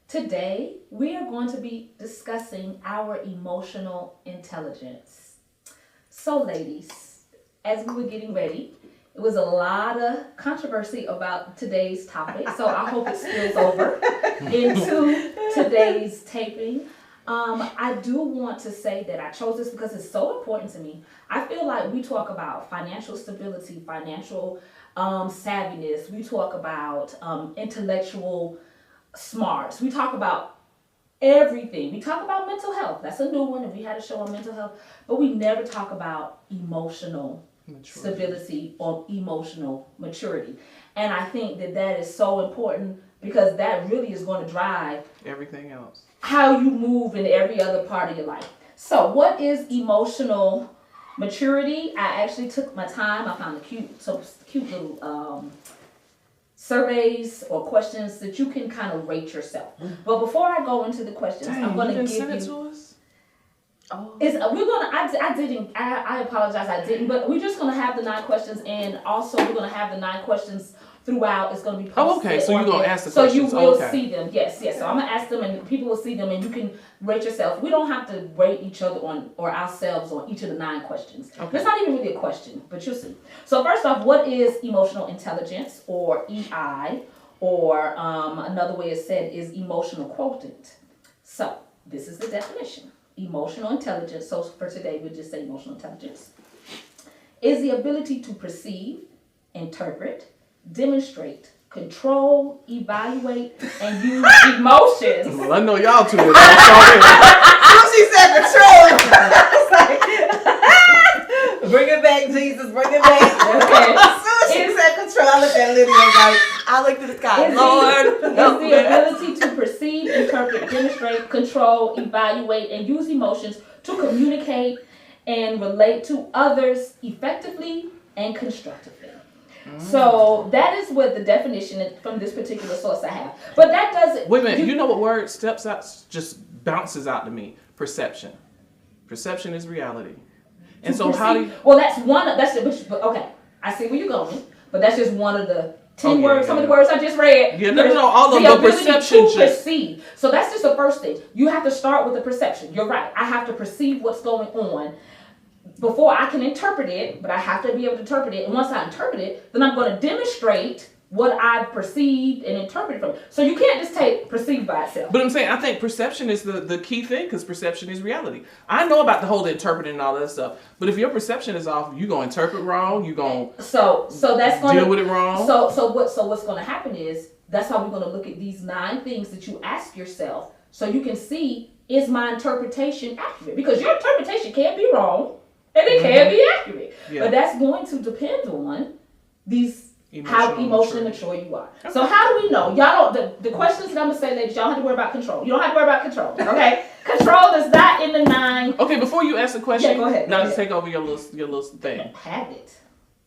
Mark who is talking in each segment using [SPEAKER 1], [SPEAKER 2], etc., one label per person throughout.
[SPEAKER 1] Today, we are going to be discussing our emotional intelligence. So, ladies, as we were getting ready, it was a lot of controversy about today's topic, so I hope it spills over into today's taping. I do want to say that I chose this because it's so important to me. I feel like we talk about financial stability, financial savviness, we talk about intellectual smarts, we talk about everything. We talk about mental health. That's a new one, and we had a show on mental health, but we never talk about emotional stability or emotional maturity. And I think that that is so important because that really is going to drive
[SPEAKER 2] everything else,
[SPEAKER 1] how you move in every other part of your life. So, what is emotional maturity? I actually took my time. I found cute little surveys or questions that you can kind of rate yourself. But before I go into the questions, I'm going to give
[SPEAKER 2] send it
[SPEAKER 1] you.
[SPEAKER 2] to us?
[SPEAKER 1] Oh. We're gonna. I didn't. I apologize. I didn't. But we're just gonna have the 9 questions, and also we're gonna have the 9 questions throughout. It's gonna be posted.
[SPEAKER 2] Oh, okay. So you're gonna ask the
[SPEAKER 1] questions.
[SPEAKER 2] questions.
[SPEAKER 1] So you will
[SPEAKER 2] okay.
[SPEAKER 1] see them. Yes, yes. So I'm gonna ask them, and people will see them, and you can rate yourself. We don't have to rate each other on or ourselves on each of the 9 questions. Okay. It's not even really a question, but you'll see. So first off, what is emotional intelligence, or EI, or another way it's said is emotional quotient. So this is the definition. Emotional intelligence, so for today we'll just say emotional intelligence, is the ability to perceive, interpret, demonstrate, control, evaluate, and use emotions.
[SPEAKER 2] Well, I know y'all two.
[SPEAKER 3] She said control. Bring it back, Jesus. Bring it back.
[SPEAKER 1] Okay.
[SPEAKER 3] As soon as she said control, I looked at Lydia and I looked at the sky. Lord.
[SPEAKER 1] Is the ability to perceive, interpret, demonstrate, control, evaluate, and use emotions to communicate and relate to others effectively and constructively. So that is what the definition is from this particular source I have. But that doesn't.
[SPEAKER 2] Wait a minute. You know what word steps out, just bounces out to me? Perception. Perception is reality. And so how do you...
[SPEAKER 1] Well, that's one of... Okay, I see where you're going. But that's just one of the 10 words, some of the words I just read.
[SPEAKER 2] Yeah, no, all of the perception.
[SPEAKER 1] To perceive. So that's just the first thing. You have to start with the perception. You're right. I have to perceive what's going on before I can interpret it, but I have to be able to interpret it. And once I interpret it, then I'm going to demonstrate what I've perceived and interpreted from it. So you can't just take perceived by itself.
[SPEAKER 2] But I'm saying, I think perception is the key thing, because perception is reality. I know about the whole interpreting and all that stuff, but if your perception is off, you're going to interpret wrong, you're going to
[SPEAKER 1] so that's going to
[SPEAKER 2] deal with it wrong.
[SPEAKER 1] So what's going to happen is, that's how we're going to look at these 9 things that you ask yourself, so you can see, is my interpretation accurate? Because your interpretation can't be wrong, and it can't be accurate. Yeah. But that's going to depend on these how emotionally mature you are. Okay. So how do we know? Y'all don't, the questions that I'm gonna say, ladies, y'all don't have to worry about control. You don't have to worry about control, okay? Control is not in the 9.
[SPEAKER 2] Okay, before you ask the question,
[SPEAKER 1] go ahead.
[SPEAKER 2] Not to take over your little thing.
[SPEAKER 1] Have it.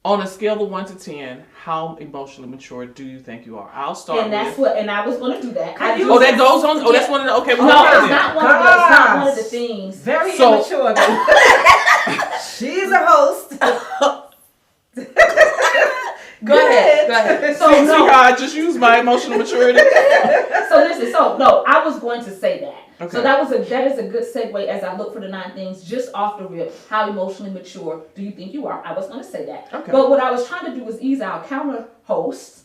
[SPEAKER 2] On a scale of 1 to 10, how emotionally mature do you think you are? I'll start.
[SPEAKER 1] And that's and I was gonna do that.
[SPEAKER 2] That goes on. Oh, that's one of the. Okay,
[SPEAKER 1] no, it's not one of the. It's not one of the things.
[SPEAKER 3] Very immature. She's a host. Go ahead.
[SPEAKER 1] So
[SPEAKER 2] see how I just used my emotional maturity.
[SPEAKER 1] So listen. So no, I was going to say that.
[SPEAKER 2] Okay.
[SPEAKER 1] So that is a good segue as I look for the 9 things just off the rip. How emotionally mature do you think you are? I was going to say that. Okay. But what I was trying to do was ease our counter hosts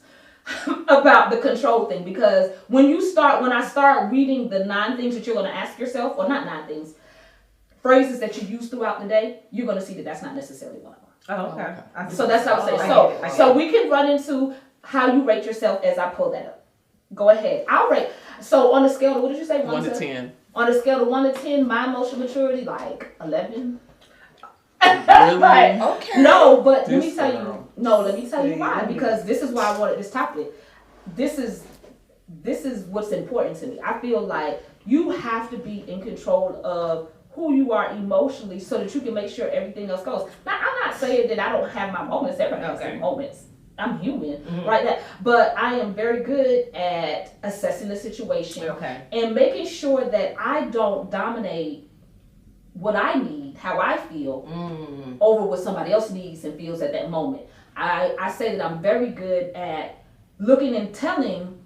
[SPEAKER 1] about the control thing, because when I start reading the 9 things that you're going to ask yourself, or not 9 things, phrases that you use throughout the day, you're going to see that that's not necessarily one of them.
[SPEAKER 3] Oh, okay.
[SPEAKER 1] So that's what I was saying. So we can run into how you rate yourself as I pull that up. Go ahead. I'll rate. So on a scale of, what did you say?
[SPEAKER 2] 1 to 10.
[SPEAKER 1] On a scale of 1 to 10, my emotional maturity, like 11.
[SPEAKER 2] Really?
[SPEAKER 1] Like,
[SPEAKER 3] okay.
[SPEAKER 1] No, but let me tell you why. Because this is why I wanted this topic. This is what's important to me. I feel like you have to be in control of who you are emotionally so that you can make sure everything else goes. Now, I'm not saying that I don't have my moments. Everybody has their moments. I'm human, right? But I am very good at assessing the situation and making sure that I don't dominate what I need, how I feel, over what somebody else needs and feels at that moment. I say that I'm very good at looking and telling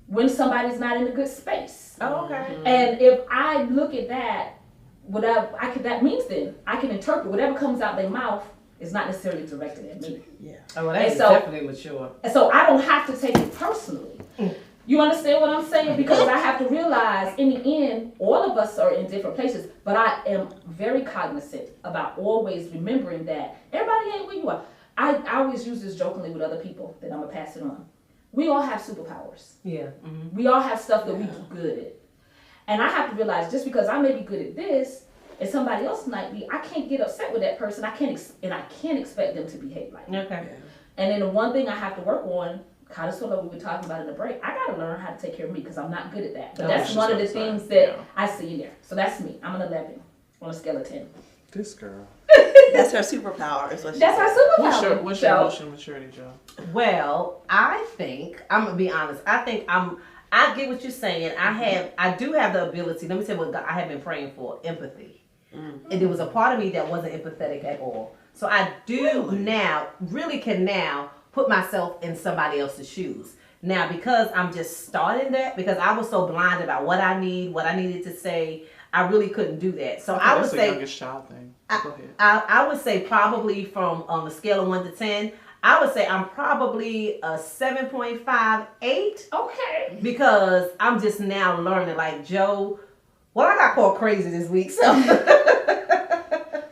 [SPEAKER 1] when somebody's not in a good space.
[SPEAKER 3] Oh, okay.
[SPEAKER 1] And if I look at that, that means then I can interpret whatever comes out their mouth is not necessarily directed at me.
[SPEAKER 3] Yeah.
[SPEAKER 4] Oh, well, that's
[SPEAKER 1] And so-
[SPEAKER 4] definitely mature.
[SPEAKER 1] And so I don't have to take it personally. You understand what I'm saying? Because I have to realize in the end, all of us are in different places, but I am very cognizant about always remembering that everybody ain't where you are. I always use this jokingly with other people that I'm going to pass it on. We all have superpowers.
[SPEAKER 4] Yeah.
[SPEAKER 1] We all have stuff that we do good at. And I have to realize just because I may be good at this and somebody else might be, I can't get upset with that person. I can't expect them to behave like that.
[SPEAKER 4] Okay.
[SPEAKER 1] And then the one thing I have to work on, kind of sort of what we were talking about in the break, I got to learn how to take care of me because I'm not good at that. But
[SPEAKER 2] No,
[SPEAKER 1] that's
[SPEAKER 2] she's
[SPEAKER 1] one of the
[SPEAKER 2] outside.
[SPEAKER 1] things that
[SPEAKER 2] Yeah.
[SPEAKER 1] I see in there. So that's me. I'm an 11 on a scale of 10.
[SPEAKER 2] This girl.
[SPEAKER 3] That's her superpower. Is what she
[SPEAKER 1] That's
[SPEAKER 3] said.
[SPEAKER 1] our superpower.
[SPEAKER 2] What's your
[SPEAKER 1] So-
[SPEAKER 2] emotional maturity, Joe?
[SPEAKER 4] Well, I think I'm gonna be honest. I think I get what you're saying. I do have the ability. Let me tell you what I have been praying for: empathy. And there was a part of me that wasn't empathetic at all. So I do really can now put myself in somebody else's shoes. Now, because I'm just starting that, because I was so blinded about what I needed to say, I really couldn't do that. So I would
[SPEAKER 2] that's a
[SPEAKER 4] say,
[SPEAKER 2] youngest child thing. Go ahead.
[SPEAKER 4] I would say probably from on a scale of 1 to 10, I would say I'm probably a 7.58
[SPEAKER 1] Okay.
[SPEAKER 4] because I'm just now learning. Like Joe, well, I got called crazy this week, so.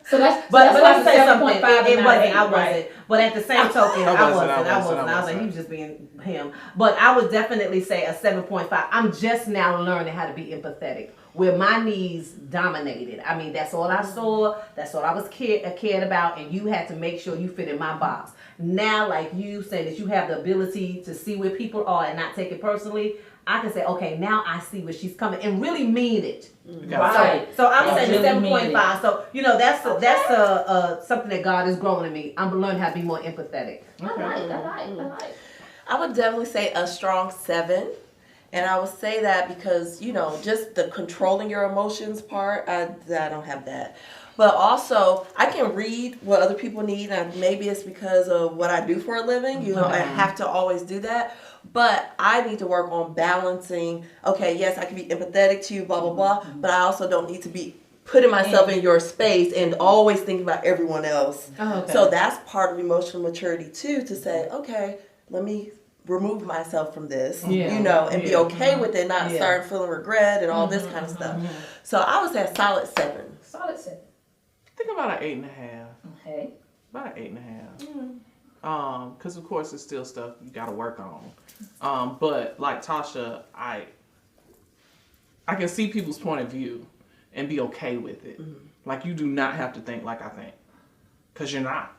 [SPEAKER 1] So that's
[SPEAKER 4] But
[SPEAKER 1] so
[SPEAKER 4] let me
[SPEAKER 1] that's
[SPEAKER 4] say something.
[SPEAKER 1] 7.5
[SPEAKER 4] It
[SPEAKER 1] and
[SPEAKER 4] wasn't.
[SPEAKER 1] not
[SPEAKER 4] I
[SPEAKER 1] 8,
[SPEAKER 4] wasn't.
[SPEAKER 1] right?
[SPEAKER 4] But at the same token, I wasn't. I was like,
[SPEAKER 2] wasn't.
[SPEAKER 4] he was just being him. But I would definitely say a 7.5. I'm just now learning how to be empathetic, where my needs dominated. I mean, that's all I saw. That's all I was cared about, and you had to make sure you fit in my box. Now, like you say that you have the ability to see where people are and not take it personally, I can say, okay, now I see where she's coming and really mean it.
[SPEAKER 1] Right.
[SPEAKER 4] So I'm saying
[SPEAKER 1] Really
[SPEAKER 4] the
[SPEAKER 1] mean
[SPEAKER 4] 7.5. So that's something that God is growing in me. I'm learning how to be more empathetic.
[SPEAKER 1] I like.
[SPEAKER 3] I would definitely say a strong 7. And I would say that because, just the controlling your emotions part, I don't have that. But also, I can read what other people need, and maybe it's because of what I do for a living. I have to always do that. But I need to work on balancing, okay, yes, I can be empathetic to you, blah, blah, blah, but I also don't need to be putting myself in your space and always thinking about everyone else.
[SPEAKER 4] Oh, okay.
[SPEAKER 3] So that's part of emotional maturity, too, to say, okay, let me remove myself from this, and be okay with it, not start feeling regret and all this kind of stuff. So I would say a solid 7.
[SPEAKER 1] Solid 7.
[SPEAKER 2] I think about an 8.5.
[SPEAKER 1] Okay.
[SPEAKER 2] About an 8.5. Because of course it's still stuff you got to work on. But like Tasha, I can see people's point of view and be okay with it. Like you do not have to think like I think, because you're not.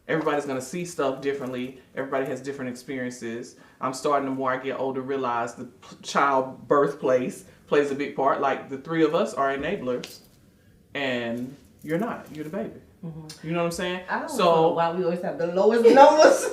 [SPEAKER 2] Everybody's gonna see stuff differently. Everybody has different experiences. I'm starting, the more I get older, realize the child birthplace plays a big part. Like the 3 of us are enablers, and you're not. You're the baby. You know what I'm saying?
[SPEAKER 4] I don't know why we always have the lowest numbers.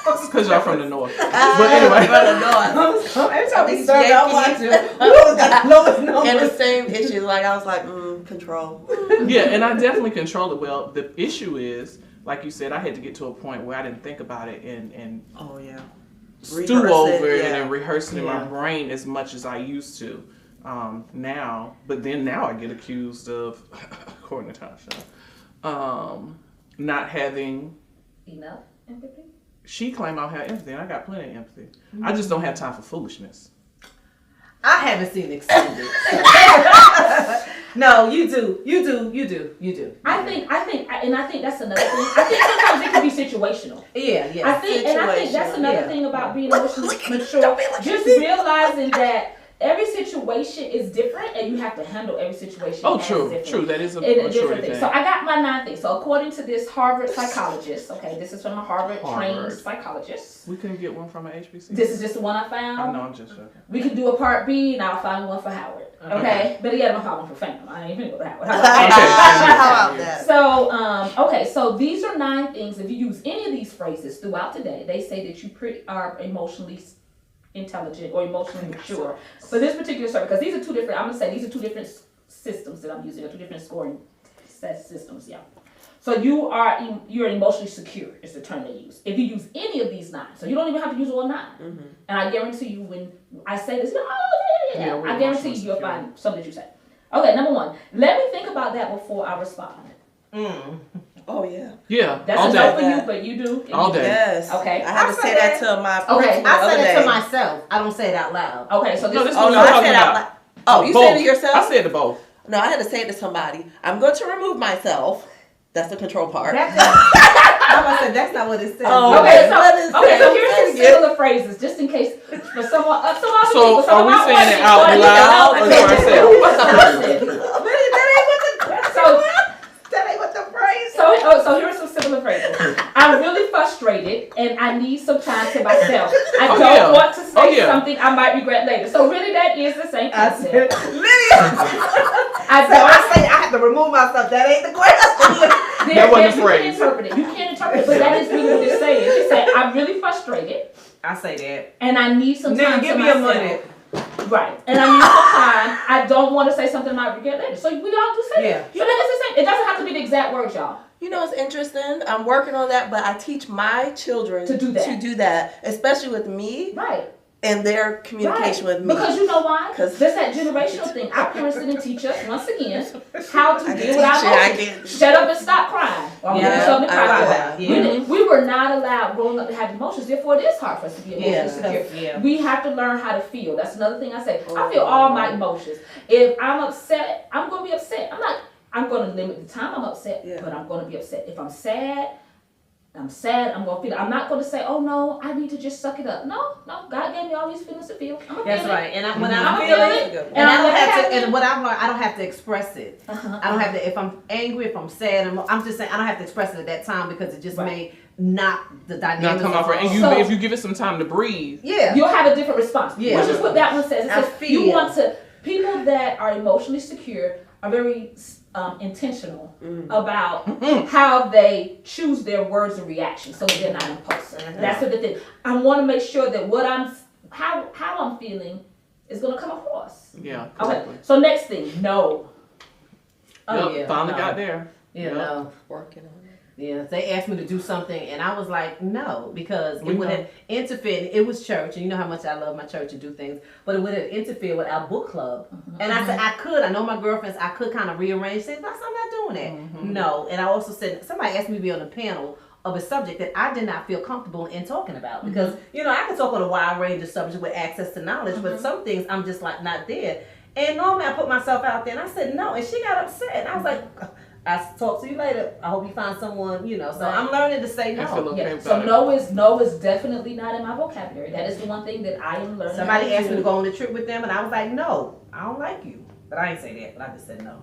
[SPEAKER 2] It's because y'all from the north. But anyway.
[SPEAKER 4] Every time we
[SPEAKER 3] These
[SPEAKER 4] start, I
[SPEAKER 3] Yankees.
[SPEAKER 4] watch we always got the lowest numbers.
[SPEAKER 3] And the same issue, like I was like, control.
[SPEAKER 2] Yeah, and I definitely control it well. The issue is, like you said, I had to get to a point where I didn't think about it and
[SPEAKER 3] Oh, yeah.
[SPEAKER 2] stew over it and rehearse it in my
[SPEAKER 4] Yeah.
[SPEAKER 2] brain as much as I used to now. But then now I get accused of, according to Tasha, not having
[SPEAKER 1] Enough empathy?
[SPEAKER 2] She claimed I don't have empathy, and I got plenty of empathy. I just don't have time for foolishness.
[SPEAKER 4] I haven't seen Extended. No, you do.
[SPEAKER 1] I think that's another thing. I think sometimes it can be situational.
[SPEAKER 4] Yeah.
[SPEAKER 1] I think that's another
[SPEAKER 4] Yeah.
[SPEAKER 1] thing about being emotionally mature. Just realizing that every situation is different, and you have to handle every situation.
[SPEAKER 2] Oh,
[SPEAKER 1] as
[SPEAKER 2] true.
[SPEAKER 1] different.
[SPEAKER 2] True. That is a
[SPEAKER 1] In a different
[SPEAKER 2] maturity
[SPEAKER 1] thing.
[SPEAKER 2] thing.
[SPEAKER 1] So I got my 9 things. So according to this Harvard psychologist, okay, this is from a Harvard-trained psychologist.
[SPEAKER 2] We couldn't get one from an HBC.
[SPEAKER 1] This is just the one I found.
[SPEAKER 2] I know, I'm just joking.
[SPEAKER 1] We can do a part B, and I'll find one for Howard. Okay, but again, I'm calling for fame. I ain't even go to Howard.
[SPEAKER 3] How about that?
[SPEAKER 1] So, okay, so these are 9 things. If you use any of these phrases throughout the day, they say that you are emotionally intelligent or emotionally mature. For this particular survey, because these are 2 different. I'm gonna say these are 2 different systems that I'm using, or 2 different scoring systems. Yeah. So you're emotionally secure is the term they use. If you use any of these 9, so you don't even have to use all 9.
[SPEAKER 3] Mm-hmm.
[SPEAKER 1] And I guarantee you, when I say this,
[SPEAKER 2] Yeah, we're
[SPEAKER 1] I guarantee
[SPEAKER 2] emotionally
[SPEAKER 1] you'll
[SPEAKER 2] secure.
[SPEAKER 1] find something that you say. Okay, number 1. Let me think about that before I respond.
[SPEAKER 3] Oh yeah.
[SPEAKER 2] Yeah,
[SPEAKER 1] That's
[SPEAKER 2] all
[SPEAKER 1] a
[SPEAKER 2] day.
[SPEAKER 1] no for you, but you do.
[SPEAKER 2] All day.
[SPEAKER 3] Yes.
[SPEAKER 1] Okay.
[SPEAKER 3] I had to
[SPEAKER 4] I
[SPEAKER 3] say
[SPEAKER 4] say
[SPEAKER 3] that
[SPEAKER 4] that.
[SPEAKER 3] to my
[SPEAKER 1] Okay.
[SPEAKER 3] principal the
[SPEAKER 4] I
[SPEAKER 3] other
[SPEAKER 4] said it
[SPEAKER 3] day.
[SPEAKER 4] to myself. I don't say it out loud.
[SPEAKER 1] Okay, so
[SPEAKER 2] No,
[SPEAKER 1] this
[SPEAKER 2] this
[SPEAKER 1] is
[SPEAKER 2] is
[SPEAKER 3] Oh
[SPEAKER 2] what
[SPEAKER 3] no,
[SPEAKER 2] I'm
[SPEAKER 3] I
[SPEAKER 2] talking
[SPEAKER 3] said it out
[SPEAKER 2] about.
[SPEAKER 3] loud. Oh, you
[SPEAKER 2] Both.
[SPEAKER 3] said it yourself?
[SPEAKER 2] I said it both.
[SPEAKER 3] No, I had to say it to somebody. I'm going to remove myself. That's the control part.
[SPEAKER 4] I'm gonna say that's not what it says.
[SPEAKER 3] Oh,
[SPEAKER 1] Okay, so,
[SPEAKER 3] what is
[SPEAKER 1] okay,
[SPEAKER 3] that?
[SPEAKER 1] so here's some
[SPEAKER 3] Say it again.
[SPEAKER 1] similar phrases, just in case for someone.
[SPEAKER 2] So are we saying it out loud or to ourselves?
[SPEAKER 4] That ain't what the phrase.
[SPEAKER 1] So here are some similar phrases. I'm really frustrated and I need some time to myself. I
[SPEAKER 2] Oh,
[SPEAKER 1] don't
[SPEAKER 2] yeah.
[SPEAKER 1] want to say
[SPEAKER 2] Oh, yeah.
[SPEAKER 1] something I might regret later. So really, that is the same
[SPEAKER 4] I
[SPEAKER 1] concept.
[SPEAKER 4] said, Lydia.
[SPEAKER 1] I
[SPEAKER 4] So I
[SPEAKER 1] don't.
[SPEAKER 4] say I have to remove myself. That ain't the question.
[SPEAKER 2] That wasn't the
[SPEAKER 1] You
[SPEAKER 2] phrase.
[SPEAKER 1] can interpret it. You can interpret it, but that is really what it's saying. She said, "I'm really frustrated
[SPEAKER 4] I say that.
[SPEAKER 1] and I need some time
[SPEAKER 4] Nigga, give
[SPEAKER 1] to
[SPEAKER 4] me a
[SPEAKER 1] myself."
[SPEAKER 4] minute.
[SPEAKER 1] Right. And I need some time. I don't want to say something I might regret later. So we all do say
[SPEAKER 4] Yeah.
[SPEAKER 1] that. So that is the same. It doesn't have to be the exact words, y'all.
[SPEAKER 3] You know, it's interesting. I'm working on that, but I teach my children
[SPEAKER 1] To do that.
[SPEAKER 3] especially with me
[SPEAKER 1] Right.
[SPEAKER 3] and their communication
[SPEAKER 1] Right.
[SPEAKER 3] with me.
[SPEAKER 1] Because you know why?
[SPEAKER 3] 'Cause-
[SPEAKER 1] There's that generational thing. Our parents didn't teach us, once again, how to
[SPEAKER 3] I can
[SPEAKER 1] deal with our
[SPEAKER 3] teach you, I
[SPEAKER 1] emotions.
[SPEAKER 3] can-
[SPEAKER 1] Shut up and stop crying. Or I'm gonna do
[SPEAKER 4] Yeah,
[SPEAKER 1] something to
[SPEAKER 3] I
[SPEAKER 1] cry
[SPEAKER 3] know
[SPEAKER 1] about.
[SPEAKER 3] that.
[SPEAKER 4] Yeah.
[SPEAKER 1] We were not allowed growing up to have emotions. Therefore, it is hard for us to be emotionally
[SPEAKER 4] Yeah.
[SPEAKER 1] secure.
[SPEAKER 4] Yeah.
[SPEAKER 1] We have to learn how to feel. That's another thing I say. I feel all my emotions. If I'm upset, I'm going to be upset. I'm going to limit the time I'm upset,
[SPEAKER 3] Yeah.
[SPEAKER 1] but I'm going to be upset. If I'm sad, I'm going to feel it. I'm not going to say, oh no, I need to just suck it up. No, God gave me all these feelings to feel. I'm going to
[SPEAKER 4] That's
[SPEAKER 1] feel it.
[SPEAKER 4] right. And when
[SPEAKER 1] I'm
[SPEAKER 4] I'm
[SPEAKER 1] gonna
[SPEAKER 4] feeling
[SPEAKER 1] feel
[SPEAKER 4] and I don't
[SPEAKER 1] let it
[SPEAKER 4] have to.
[SPEAKER 1] happen.
[SPEAKER 4] And what I've learned, I don't have to express it.
[SPEAKER 1] Uh-huh.
[SPEAKER 4] I don't have to. If I'm angry, if I'm sad, I'm just saying I don't have to express it at that time because it just
[SPEAKER 1] Right.
[SPEAKER 4] may knock the dynamic.
[SPEAKER 2] Not come off right. And
[SPEAKER 1] So-
[SPEAKER 2] if you give it some time to breathe.
[SPEAKER 4] Yeah.
[SPEAKER 1] You'll have a different response.
[SPEAKER 4] Yeah.
[SPEAKER 1] Which is what that one says. It
[SPEAKER 4] I
[SPEAKER 1] says
[SPEAKER 4] feel.
[SPEAKER 1] you want to, people that are emotionally secure are very intentional about how they choose their words and reactions so that they're not impulsive. That's what the thing. I want to make sure that how I'm feeling is going to come across.
[SPEAKER 2] Yeah.
[SPEAKER 1] Okay,
[SPEAKER 2] Correctly.
[SPEAKER 1] so next thing, no.
[SPEAKER 4] Oh
[SPEAKER 2] Yep,
[SPEAKER 4] yeah.
[SPEAKER 2] finally
[SPEAKER 4] no.
[SPEAKER 2] got there.
[SPEAKER 4] Yeah.
[SPEAKER 2] Yep.
[SPEAKER 4] No.
[SPEAKER 3] Working on it.
[SPEAKER 4] Yeah, they asked me to do something, and I was like, no, because
[SPEAKER 2] We
[SPEAKER 4] it would
[SPEAKER 2] know.
[SPEAKER 4] have interfered. It was church, and you know how much I love my church and do things, but it would have interfered with our book club. And I said, I know my girlfriends, I could kind of rearrange things, but I said, I'm not doing that. No. And I also said, somebody asked me to be on a panel of a subject that I did not feel comfortable in talking about because, you know, I can talk on a wide range of subjects with access to knowledge, but some things I'm just like not there. And normally I put myself out there, and I said no, and she got upset, and I was like, I'll talk to you later. I hope you find someone, you know. So
[SPEAKER 1] Right.
[SPEAKER 4] I'm learning to say
[SPEAKER 2] I feel
[SPEAKER 4] no.
[SPEAKER 2] okay
[SPEAKER 1] Yeah.
[SPEAKER 2] about
[SPEAKER 1] So
[SPEAKER 2] it.
[SPEAKER 1] no is definitely not in my vocabulary. That is the one thing that I am learning.
[SPEAKER 4] Somebody
[SPEAKER 1] how
[SPEAKER 4] asked me
[SPEAKER 1] do.
[SPEAKER 4] to go on a trip with them, and I was like, no, I don't like you. But I didn't say that, but I just said no.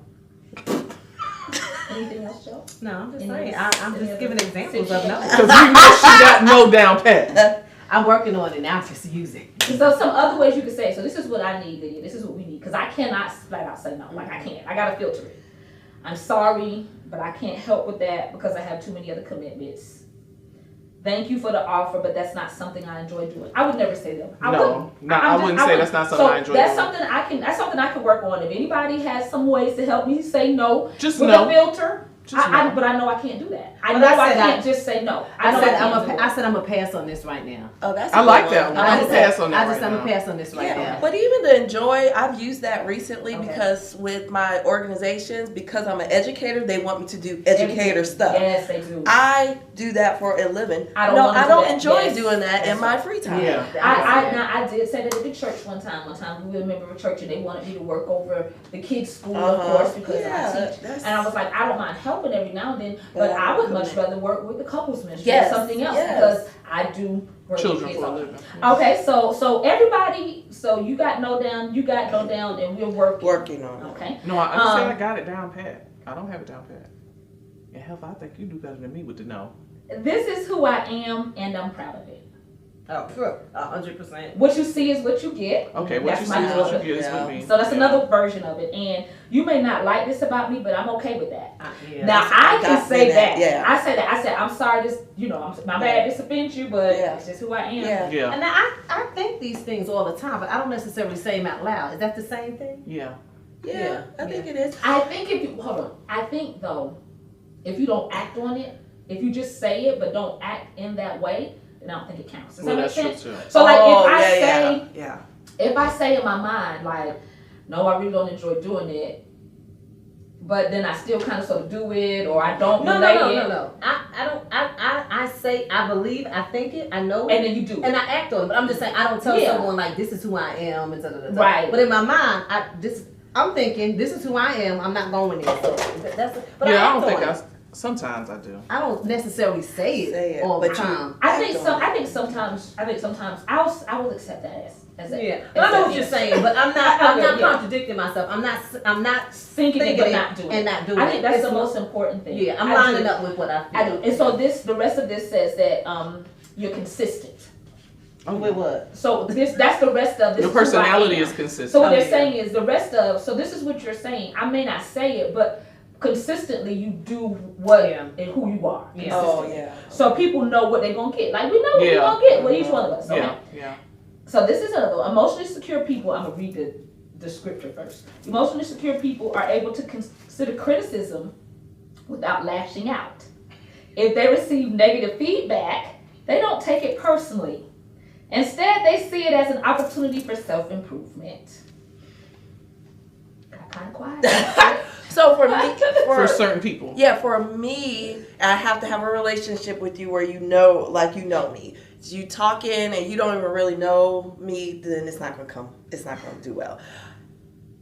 [SPEAKER 1] Anything else, Joe?
[SPEAKER 4] No, I'm just
[SPEAKER 1] Any
[SPEAKER 4] saying.
[SPEAKER 1] other-
[SPEAKER 4] I'm
[SPEAKER 1] any
[SPEAKER 4] just
[SPEAKER 1] other
[SPEAKER 4] giving examples of no.
[SPEAKER 2] Because we know she got no down pat.
[SPEAKER 4] I'm working on it now, just use it.
[SPEAKER 1] So some other ways you could say, so this is what I need, Lydia. This is what we need. Because I cannot flat out say no. Like I can't. I got to filter it. I'm sorry, but I can't help with that because I have too many other commitments. Thank you for the offer, but that's not something I enjoy doing. I would never say them. I
[SPEAKER 2] No,
[SPEAKER 1] wouldn't.
[SPEAKER 2] no, I wouldn't say that's not something I enjoy
[SPEAKER 1] That's
[SPEAKER 2] doing.
[SPEAKER 1] something I can. That's something I can work on. If anybody has some ways to help me say no
[SPEAKER 2] Just
[SPEAKER 1] with
[SPEAKER 2] no.
[SPEAKER 1] a filter,
[SPEAKER 2] Just no.
[SPEAKER 1] but I know I can't do that. I
[SPEAKER 4] But
[SPEAKER 1] know
[SPEAKER 4] I
[SPEAKER 1] I
[SPEAKER 4] said
[SPEAKER 1] can't
[SPEAKER 4] I-
[SPEAKER 1] just say no.
[SPEAKER 4] I
[SPEAKER 1] know
[SPEAKER 4] said
[SPEAKER 1] can't do it.
[SPEAKER 4] I said I'm gonna pass on this right now.
[SPEAKER 3] Oh, that's
[SPEAKER 2] I
[SPEAKER 3] a
[SPEAKER 2] like
[SPEAKER 3] good
[SPEAKER 2] that
[SPEAKER 3] one.
[SPEAKER 2] one.
[SPEAKER 4] I
[SPEAKER 2] I'm
[SPEAKER 4] just
[SPEAKER 2] gonna
[SPEAKER 4] said,
[SPEAKER 2] pass on that
[SPEAKER 4] I just
[SPEAKER 2] right
[SPEAKER 4] I'm gonna
[SPEAKER 2] now.
[SPEAKER 4] pass on this right
[SPEAKER 3] Yeah,
[SPEAKER 4] now.
[SPEAKER 3] but even the enjoy, I've used that recently
[SPEAKER 1] Okay.
[SPEAKER 3] because with my organizations, because I'm an educator, they want me to do educator stuff.
[SPEAKER 1] Yes, they do.
[SPEAKER 3] I do that for a living.
[SPEAKER 1] I don't
[SPEAKER 3] no,
[SPEAKER 1] wanna
[SPEAKER 3] I
[SPEAKER 1] do
[SPEAKER 3] don't
[SPEAKER 1] that.
[SPEAKER 3] enjoy
[SPEAKER 1] Yes.
[SPEAKER 3] doing that in
[SPEAKER 1] That's
[SPEAKER 3] my
[SPEAKER 1] right.
[SPEAKER 3] free time.
[SPEAKER 2] Yeah.
[SPEAKER 1] I did say that at the church one time. We were a member of a church and they wanted me to work over the kids' school, of course, because
[SPEAKER 3] Yeah,
[SPEAKER 1] I teach.
[SPEAKER 3] that's-
[SPEAKER 1] And I was like, I don't mind helping every now and then,
[SPEAKER 3] But
[SPEAKER 1] but
[SPEAKER 3] I
[SPEAKER 1] I would
[SPEAKER 3] don't
[SPEAKER 1] much rather work with the couples ministry
[SPEAKER 3] Yes,
[SPEAKER 1] or something else
[SPEAKER 3] yes.
[SPEAKER 1] because I do work
[SPEAKER 2] Children
[SPEAKER 1] with kids.
[SPEAKER 2] for a
[SPEAKER 1] all the
[SPEAKER 2] living.
[SPEAKER 1] time. Okay, so everybody, so you got no down, and we're working.
[SPEAKER 3] Working on it.
[SPEAKER 1] Okay.
[SPEAKER 2] No, I understand.
[SPEAKER 1] Um,
[SPEAKER 2] I got it down pat. I don't have it down pat. And hell, I think you do better than me with the no.
[SPEAKER 1] This is who I am, and I'm proud of it.
[SPEAKER 4] Oh, 100%.
[SPEAKER 1] What you see is what you get.
[SPEAKER 2] Okay, what
[SPEAKER 1] That's
[SPEAKER 2] you see
[SPEAKER 1] my
[SPEAKER 2] is what you
[SPEAKER 1] motto.
[SPEAKER 2] get is
[SPEAKER 3] Yeah.
[SPEAKER 2] what me.
[SPEAKER 1] So that's
[SPEAKER 2] Yeah.
[SPEAKER 1] another version of it. And you may not like this about me, but I'm okay with that.
[SPEAKER 4] Yeah.
[SPEAKER 1] Now I can
[SPEAKER 3] That's
[SPEAKER 1] say
[SPEAKER 3] that,
[SPEAKER 1] that.
[SPEAKER 3] yeah.
[SPEAKER 1] I say that. I said I'm sorry. This, my bad. This offends you, but
[SPEAKER 3] Yeah.
[SPEAKER 1] it's just who I am.
[SPEAKER 3] Yeah.
[SPEAKER 2] Yeah.
[SPEAKER 4] And I think these things all the time, but I don't necessarily say them out loud. Is that the same thing?
[SPEAKER 2] Yeah.
[SPEAKER 3] Yeah,
[SPEAKER 4] Yeah,
[SPEAKER 3] I think
[SPEAKER 4] yeah.
[SPEAKER 3] it is.
[SPEAKER 1] I think if you hold on, I think though, If you don't act on it, if you just say it but don't act in that way, then I don't think it counts. Does that make sense?
[SPEAKER 2] True too.
[SPEAKER 1] So like
[SPEAKER 3] Oh,
[SPEAKER 1] if I
[SPEAKER 3] yeah,
[SPEAKER 1] say,
[SPEAKER 3] yeah.
[SPEAKER 1] if I say in my mind like, no, I really don't enjoy doing it, but then I still kind of sort of do it, or I don't relate it.
[SPEAKER 4] No. I don't. I say I believe, I think it, I know it,
[SPEAKER 1] And then you do it.
[SPEAKER 4] and I act on it. But I'm just saying I don't tell
[SPEAKER 1] Yeah.
[SPEAKER 4] someone like this is who I am and da.
[SPEAKER 1] Right.
[SPEAKER 4] But in my mind, I'm thinking this is who I am. I'm not going there. So but
[SPEAKER 2] Yeah, I
[SPEAKER 4] act
[SPEAKER 2] don't think
[SPEAKER 4] on it.
[SPEAKER 2] sometimes I do.
[SPEAKER 4] I don't necessarily say it all the
[SPEAKER 3] but you-
[SPEAKER 4] time.
[SPEAKER 1] I think sometimes I will accept that as a,
[SPEAKER 4] Yeah, but I know what you're saying, but I'm not
[SPEAKER 1] Yeah.
[SPEAKER 4] contradicting myself. I'm not
[SPEAKER 1] thinking it but not
[SPEAKER 4] it
[SPEAKER 1] doing
[SPEAKER 4] and
[SPEAKER 1] it.
[SPEAKER 4] not doing it.
[SPEAKER 1] I think that's
[SPEAKER 4] It's
[SPEAKER 1] the
[SPEAKER 4] more-
[SPEAKER 1] most important thing.
[SPEAKER 4] Yeah, I'm
[SPEAKER 1] I
[SPEAKER 4] lining
[SPEAKER 1] do.
[SPEAKER 4] up with what I feel.
[SPEAKER 1] I do. And so the rest of this says that you're consistent.
[SPEAKER 4] With what?
[SPEAKER 1] So that's the rest of this.
[SPEAKER 2] Your
[SPEAKER 1] is who I
[SPEAKER 2] personality
[SPEAKER 1] am.
[SPEAKER 2] is consistent.
[SPEAKER 1] So what they're
[SPEAKER 4] yeah.
[SPEAKER 1] saying is the rest of, so this is what you're saying. I may not say it, but consistently you do what
[SPEAKER 4] Yeah.
[SPEAKER 1] and who you are.
[SPEAKER 4] Yeah.
[SPEAKER 3] Oh,
[SPEAKER 1] consistently.
[SPEAKER 3] yeah.
[SPEAKER 1] So people know what they're gonna get. Like we know what we're
[SPEAKER 2] Yeah.
[SPEAKER 1] gonna get with each one of us. Okay?
[SPEAKER 2] Yeah.
[SPEAKER 1] So this is another one. Emotionally secure people, I'm gonna read the scripture first. Emotionally secure people are able to consider criticism without lashing out. If they receive negative feedback, they don't take it personally. Instead, they see it as an opportunity for self-improvement. Got kind of quiet.
[SPEAKER 3] So for me,
[SPEAKER 2] For certain people.
[SPEAKER 3] yeah, for me, I have to have a relationship with you where you know me. You talking and you don't even really know me, then it's not gonna do well.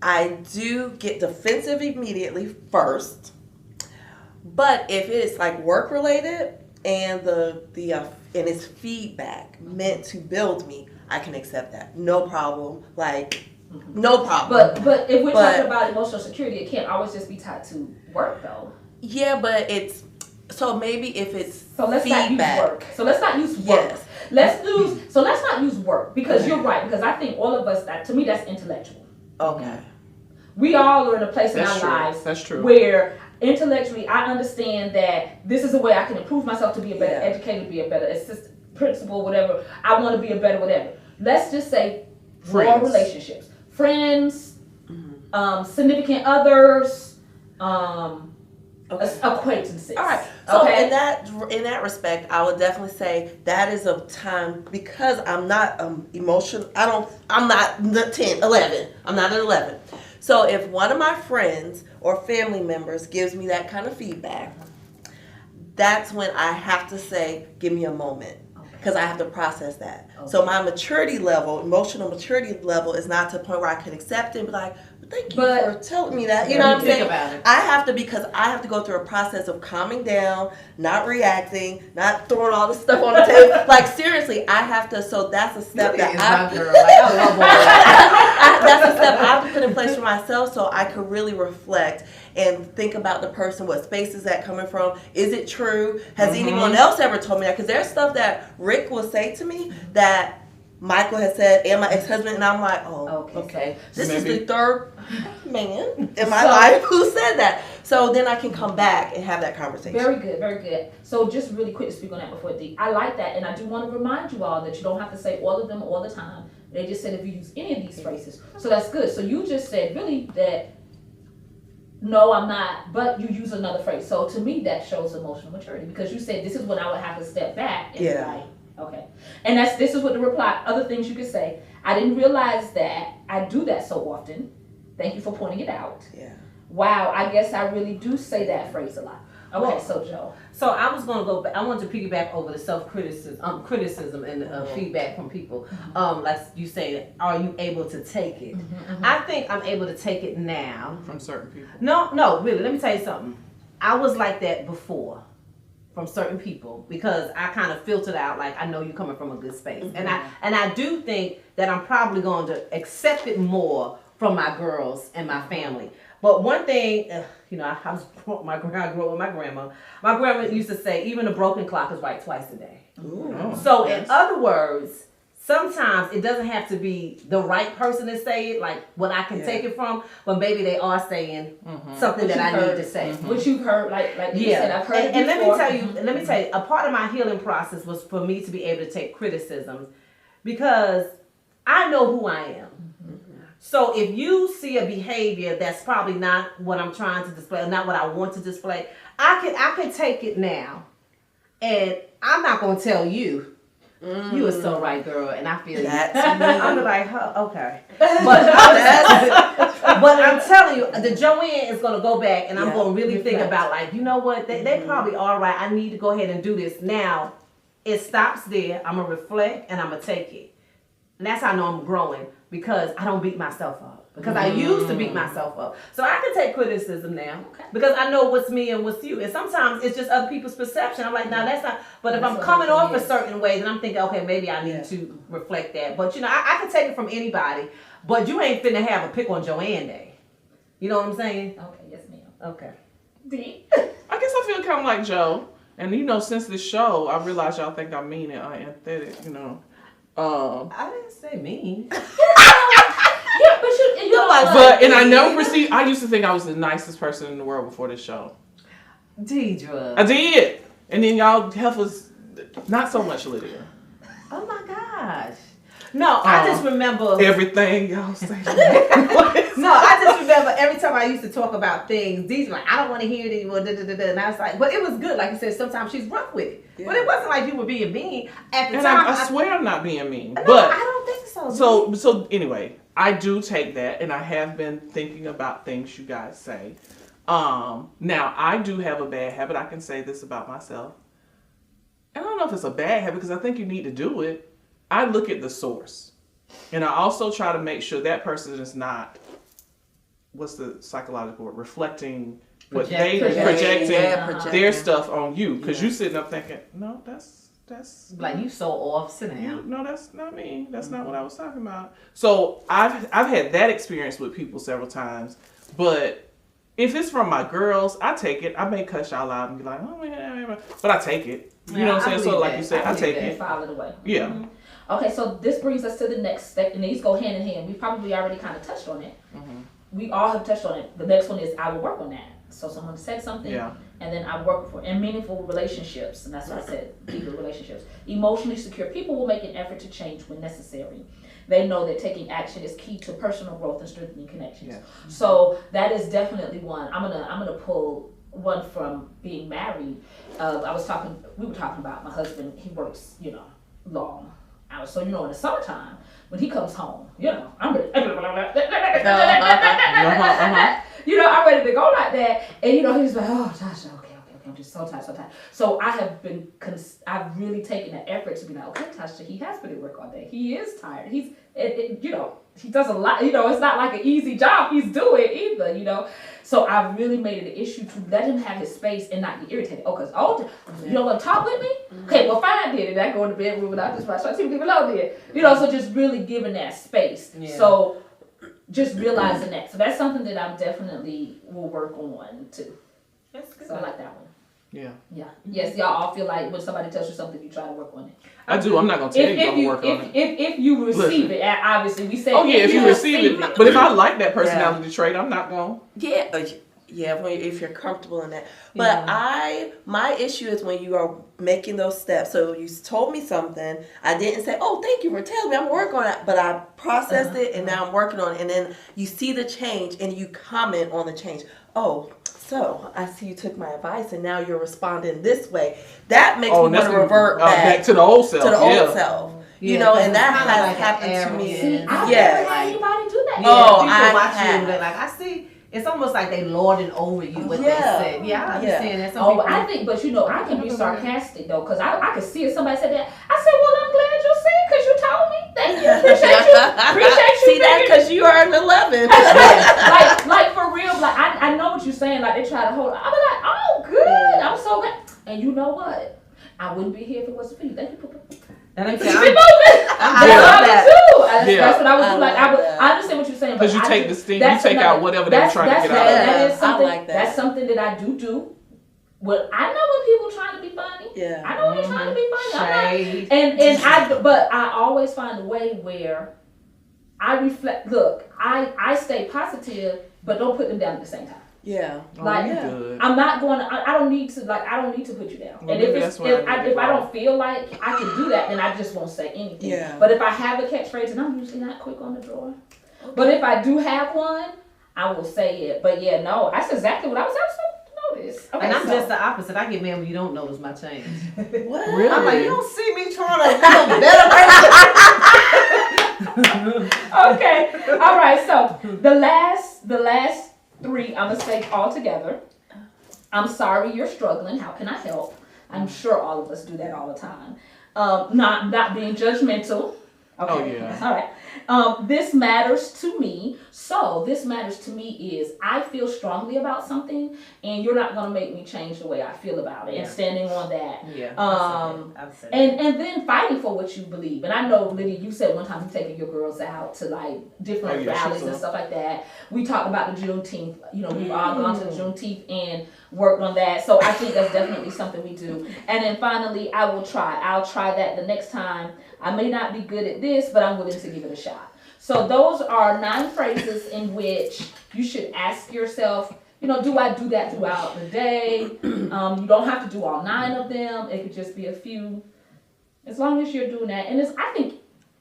[SPEAKER 3] I do get defensive immediately first, but if it's like work related and and it's feedback meant to build me, I can accept that. No problem. Like no problem.
[SPEAKER 1] But if we're
[SPEAKER 3] But-
[SPEAKER 1] talking about emotional security, it can't always just be tied to work though.
[SPEAKER 3] Yeah, but it's so maybe if it's
[SPEAKER 1] So let's
[SPEAKER 3] feedback.
[SPEAKER 1] not use work. So let's not use work.
[SPEAKER 3] Yes.
[SPEAKER 1] Let's not use work because you're right. Because I think all of us, to me, that's intellectual.
[SPEAKER 3] Okay.
[SPEAKER 1] We all are in a place in
[SPEAKER 2] That's
[SPEAKER 1] our
[SPEAKER 2] true.
[SPEAKER 1] lives
[SPEAKER 2] That's true.
[SPEAKER 1] where intellectually I understand that this is a way I can improve myself to be a better
[SPEAKER 3] Yeah.
[SPEAKER 1] educator, to be a better assistant, principal, whatever. I want to be a better whatever. Let's just say more
[SPEAKER 2] Friends.
[SPEAKER 1] relationships, friends, significant others,
[SPEAKER 3] Okay.
[SPEAKER 1] acquaintances.
[SPEAKER 3] All right. So
[SPEAKER 1] Okay.
[SPEAKER 3] in that respect, I would definitely say that is a time because I'm not emotional. I'm not the 10, 11. I'm not an 11. So if one of my friends or family members gives me that kind of feedback, that's when I have to say, give me a moment. Because I have to process that.
[SPEAKER 1] Okay.
[SPEAKER 3] So my emotional maturity level is not to the point where I can accept it and be like, thank you
[SPEAKER 1] But-
[SPEAKER 3] for telling me that. You know what I'm
[SPEAKER 4] Think
[SPEAKER 3] saying?
[SPEAKER 4] about it.
[SPEAKER 3] I have to, because I have to go through a process of calming down, not reacting, not throwing all this stuff on the table. Like seriously, I have to, so that's a step
[SPEAKER 4] Lydia
[SPEAKER 3] that
[SPEAKER 4] is
[SPEAKER 3] I
[SPEAKER 4] my girl. Like, I love all that.
[SPEAKER 3] that's a step I have to put in place for myself so I could really reflect and think about the person, what space is that coming from? Is it true? Has anyone else ever told me that? Because there's stuff that Rick will say to me that Michael has said and my ex-husband, and I'm like, oh, okay. This is
[SPEAKER 2] Maybe.
[SPEAKER 3] the third man in my
[SPEAKER 1] So-
[SPEAKER 3] life who said that. So then I can come back and have that conversation.
[SPEAKER 1] Very good, very good. So just really quick to speak on that before D. I like that, and I do want to remind you all that you don't have to say all of them all the time. They just said if you use any of these phrases. So that's good. So you just said really that no, I'm not, but you use another phrase. So to me that shows emotional maturity because you said this is when I would have to step back and be
[SPEAKER 3] Yeah.
[SPEAKER 1] like, okay. And this is what the reply, other things you could say. I didn't realize that I do that so often. Thank you for pointing it out.
[SPEAKER 3] Yeah.
[SPEAKER 1] Wow, I guess I really do say that phrase a lot. Okay,
[SPEAKER 4] Well,
[SPEAKER 1] so Joe.
[SPEAKER 4] So I was gonna go back. I wanted to piggyback over the criticism and feedback from people. Like you say, are you able to take it? I think I'm able to take it now.
[SPEAKER 2] From certain people.
[SPEAKER 4] No, really. Let me tell you something. I was like that before from certain people because I kind of filtered out. Like I know you're coming from a good space, and I do think that I'm probably going to accept it more from my girls and my family. But one thing, I grew up with my grandma. My grandma used to say, even a broken clock is right twice a day.
[SPEAKER 3] Ooh.
[SPEAKER 4] So in other words, sometimes it doesn't have to be the right person to say it, like what I can take it from, but maybe they are saying something that I need to say.
[SPEAKER 1] Which you've heard, like you said, I've heard
[SPEAKER 4] And
[SPEAKER 1] it
[SPEAKER 4] let
[SPEAKER 1] before.
[SPEAKER 4] me tell you, a part of my healing process was for me to be able to take criticisms because I know who I am. So if you see a behavior that's probably not what I'm trying to display, or not what I want to display, I can take it now, and I'm not gonna tell you. You are so right, girl, and I feel
[SPEAKER 3] That's
[SPEAKER 4] you.
[SPEAKER 3] me.
[SPEAKER 4] I'm like, huh, okay, but I'm telling you, the Joanne is gonna go back, and I'm gonna really think about, like, you know what, they probably are right. I need to go ahead and do this now. It stops there. I'm gonna reflect, and I'm gonna take it, and that's how I know I'm growing, because I don't beat myself up. Because I used to beat myself up. So I can take criticism now.
[SPEAKER 1] Okay.
[SPEAKER 4] Because I know what's me and what's you. And sometimes it's just other people's perception. I'm like, no, that's not. But if
[SPEAKER 1] That's
[SPEAKER 4] I'm
[SPEAKER 1] what
[SPEAKER 4] coming
[SPEAKER 1] it
[SPEAKER 4] off a
[SPEAKER 1] is.
[SPEAKER 4] certain way, then I'm thinking, okay, maybe I need to reflect that. But, I can take it from anybody. But you ain't finna have a pick on Joanne Day. You know what I'm saying?
[SPEAKER 1] Okay, yes, ma'am.
[SPEAKER 4] Okay.
[SPEAKER 1] D.
[SPEAKER 2] I guess I feel kind of like Joe. And, since this show, I realize y'all think I'm mean and unempathetic,
[SPEAKER 4] I didn't say mean.
[SPEAKER 1] Yeah, but you know what?
[SPEAKER 2] But, and I never received, I used to think I was the nicest person in the world before this show.
[SPEAKER 4] Deidre.
[SPEAKER 2] I did. And then y'all heifers, not so much Lydia.
[SPEAKER 4] Oh my gosh. No, I just remember.
[SPEAKER 2] Everything y'all say.
[SPEAKER 4] No, I just remember every time I used to talk about things, Dee's like, I don't want to hear it anymore. And I was like, but it was good. Like you said, sometimes she's rough with it. Yeah. But it wasn't like you were being mean. At the
[SPEAKER 2] And
[SPEAKER 4] time,
[SPEAKER 2] I swear I'm not being mean.
[SPEAKER 4] No,
[SPEAKER 2] but
[SPEAKER 4] I don't think so.
[SPEAKER 2] So anyway, I do take that, and I have been thinking about things you guys say. Now I do have a bad habit. I can say this about myself. And I don't know if it's a bad habit, because I think you need to do it. I look at the source, and I also try to make sure that person is not, what's the psychological word, reflecting what they projecting their stuff on you, because you sitting up thinking, no, that's
[SPEAKER 4] like, you so off, sit down.
[SPEAKER 2] no, that's not me. That's not what I was talking about. So I've had that experience with people several times, but if it's from my girls, I take it. I may cuss y'all out and be like, oh man, but I take it. You know what I'm saying? So like you said, I take it.
[SPEAKER 1] File it away.
[SPEAKER 2] Yeah.
[SPEAKER 1] Mm-hmm. Okay, so this brings us to the next step, and these go hand in hand. We probably already kind of touched on it.
[SPEAKER 2] Mm-hmm.
[SPEAKER 1] We all have touched on it. The next one is I will work on that. So someone said something, and then I work for in meaningful relationships, and that's what I said, deeper relationships. Emotionally secure people will make an effort to change when necessary. They know that taking action is key to personal growth and strengthening connections. Yeah. So that is definitely one. I'm gonna pull one from being married. We were talking about my husband. He works, long hours. So in the summertime when he comes home, I'm ready. I'm ready to go like that. And he's like, oh, Tasha, okay, I'm just so tired. So I've really taken the effort to be like, okay, Tasha, he has been at work all day. He is tired. He does a lot. It's not like an easy job he's doing either. So I really made it an issue to let him have his space and not get irritated. You don't want to talk with me? Okay, well, fine, then. And I go in the bedroom and I just watch TV below there. So just really giving that space. Yeah. So just realizing that. So that's something that I definitely will work on too.
[SPEAKER 4] That's good.
[SPEAKER 1] So I like that one.
[SPEAKER 2] Yeah.
[SPEAKER 1] Yeah. Yes, y'all all feel like when somebody tells you something, you try to work on it.
[SPEAKER 2] I do. I'm not going to tell you I'm work on it.
[SPEAKER 1] If you receive it, obviously we say.
[SPEAKER 2] Oh yeah, if you receive it. But if I like that personality trait, I'm not going.
[SPEAKER 3] Yeah, if you're comfortable in that. But my issue is when you are making those steps. So you told me something. I didn't say, oh, thank you for telling me. I'm working on it. But I processed it, and now I'm working on it. And then you see the change, and you comment on the change. Oh, so I see you took my advice, and now you're responding this way. That makes me want to revert back
[SPEAKER 2] to the old self.
[SPEAKER 3] And that has happened to me.
[SPEAKER 1] See, I've never had anybody do that.
[SPEAKER 4] People watch you, they're like, I see. It's almost like they lording over you what they said. Yeah, I understand that.
[SPEAKER 1] I think, but I can be sarcastic though, because I could see if somebody said that. I said, well, I'm glad you see it because you told me. Thank you, appreciate you.
[SPEAKER 3] See that because you are an 11.
[SPEAKER 1] like for real. Like I know what you're saying. Like they try to hold. I'm like, oh, good. I'm so glad. And you know what? I wouldn't be here if it wasn't for you. Thank you, Papa.
[SPEAKER 4] That ain't
[SPEAKER 1] That's what I would do. That's what I would do. Like I understand what you're saying.
[SPEAKER 2] Because you take the sting, you take out whatever they're trying to get out.
[SPEAKER 1] That is something.
[SPEAKER 3] I like that.
[SPEAKER 1] That's something that I do. Well, I know when people trying to be funny.
[SPEAKER 3] Yeah.
[SPEAKER 1] I know when they're trying to be funny. But I always find a way where I reflect. Look, I stay positive, but don't put them down at the same time.
[SPEAKER 3] Yeah.
[SPEAKER 1] I'm not going to, I don't need to put you down.
[SPEAKER 2] Well,
[SPEAKER 1] and if I don't feel like I can do that, then I just won't say anything.
[SPEAKER 3] Yeah.
[SPEAKER 1] But if I have a catchphrase, and I'm usually not quick on the drawer. But if I do have one, I will say it. But yeah, no, that's exactly what I was supposed to notice. Okay,
[SPEAKER 4] And I'm
[SPEAKER 1] so-
[SPEAKER 4] just the opposite. I get mad when you don't notice my change.
[SPEAKER 3] What?
[SPEAKER 2] Really?
[SPEAKER 4] I'm like, you don't see me trying to feel better.
[SPEAKER 1] Okay. All right. So the last three, I'm gonna say all together. I'm sorry you're struggling. How can I help? I'm sure all of us do that all the time. Not being judgmental. Okay.
[SPEAKER 2] Oh, yeah.
[SPEAKER 1] All right. This matters to me. So this matters to me is I feel strongly about something, and you're not gonna make me change the way I feel about it, and
[SPEAKER 4] Yeah.
[SPEAKER 1] standing on that.
[SPEAKER 4] Yeah. I've said that.
[SPEAKER 1] And then fighting for what you believe. And I know, Lydia, you said one time you taking your girls out to like different
[SPEAKER 2] Oh, yeah,
[SPEAKER 1] rallies
[SPEAKER 2] she's
[SPEAKER 1] and
[SPEAKER 2] a-
[SPEAKER 1] stuff like that. We talked about the Juneteenth. You know, we've all gone to the Juneteenth and worked on that. So I think that's definitely something we do. And then finally, I'll try that the next time. I may not be good at this, but I'm willing to give it a shot. So those are 9 phrases in which you should ask yourself, you know, do I do that throughout the day? You don't have to do all 9 of them. It could just be a few. As long as you're doing that. And I think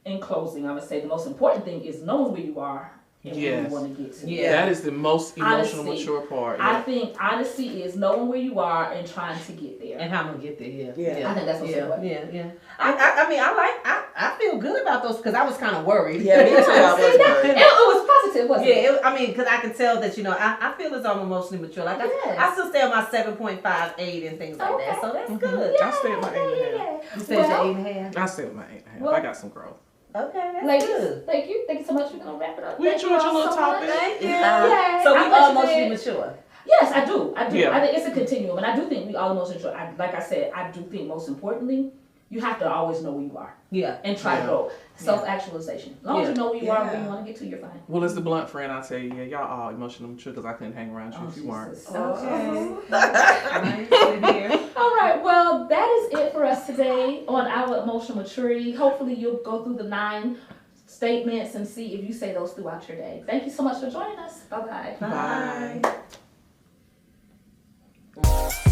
[SPEAKER 1] in closing, I would say the most important thing is knowing where you are and where
[SPEAKER 2] Yes.
[SPEAKER 1] you want to get to.
[SPEAKER 4] Yeah.
[SPEAKER 2] That is the most emotional,
[SPEAKER 1] Honesty.
[SPEAKER 2] mature part.
[SPEAKER 1] I
[SPEAKER 2] Yeah.
[SPEAKER 1] think honesty is knowing where you are and trying to get there.
[SPEAKER 4] And how I'm gonna get there.
[SPEAKER 3] Yeah.
[SPEAKER 1] I think that's what's
[SPEAKER 4] yeah,
[SPEAKER 1] important.
[SPEAKER 4] yeah. I mean, I feel good about those because I was kind of worried.
[SPEAKER 3] Yeah, me too. I was worried.
[SPEAKER 1] It was positive, wasn't it?
[SPEAKER 4] Yeah, I mean, because I can tell that, you know, I feel as though I'm emotionally mature. Like,
[SPEAKER 1] Yes.
[SPEAKER 4] I still stay on my 7.5, 8 and things like that. So that's good.
[SPEAKER 2] I stay at my 8.5.
[SPEAKER 4] You said
[SPEAKER 1] Well,
[SPEAKER 4] your 8.5?
[SPEAKER 2] I stay at my 8.5.
[SPEAKER 1] Well-
[SPEAKER 2] I got some growth.
[SPEAKER 4] Okay, that's
[SPEAKER 1] Ladies,
[SPEAKER 4] good.
[SPEAKER 1] thank you. Thank you so much. We're going to wrap it up.
[SPEAKER 2] We
[SPEAKER 1] Thank you
[SPEAKER 2] enjoyed
[SPEAKER 1] all
[SPEAKER 2] your little
[SPEAKER 1] so
[SPEAKER 2] topic.
[SPEAKER 1] much.
[SPEAKER 4] Thank you.
[SPEAKER 1] Yay.
[SPEAKER 4] So we
[SPEAKER 1] I'm
[SPEAKER 4] all
[SPEAKER 1] glad you
[SPEAKER 4] emotionally
[SPEAKER 1] did.
[SPEAKER 4] mature.
[SPEAKER 1] Yes, I do.
[SPEAKER 2] Yeah.
[SPEAKER 1] I think it's a continuum, and I do think we all emotional. Like I said, I do think most importantly, you have to always know where you are
[SPEAKER 4] Yeah.
[SPEAKER 1] and try to
[SPEAKER 2] Yeah.
[SPEAKER 1] grow. Self-actualization. As long as you know where you are, where you want to get to, you're fine.
[SPEAKER 2] Well, as the blunt friend, I tell you, yeah, y'all all emotional mature because I couldn't hang around you if you weren't.
[SPEAKER 1] Jesus.
[SPEAKER 4] Okay. Nice here.
[SPEAKER 1] All right. Well, that is it for us today on our emotional maturity. Hopefully, you'll go through the 9 statements and see if you say those throughout your day. Thank you so much for joining us. Bye-bye.
[SPEAKER 2] Bye.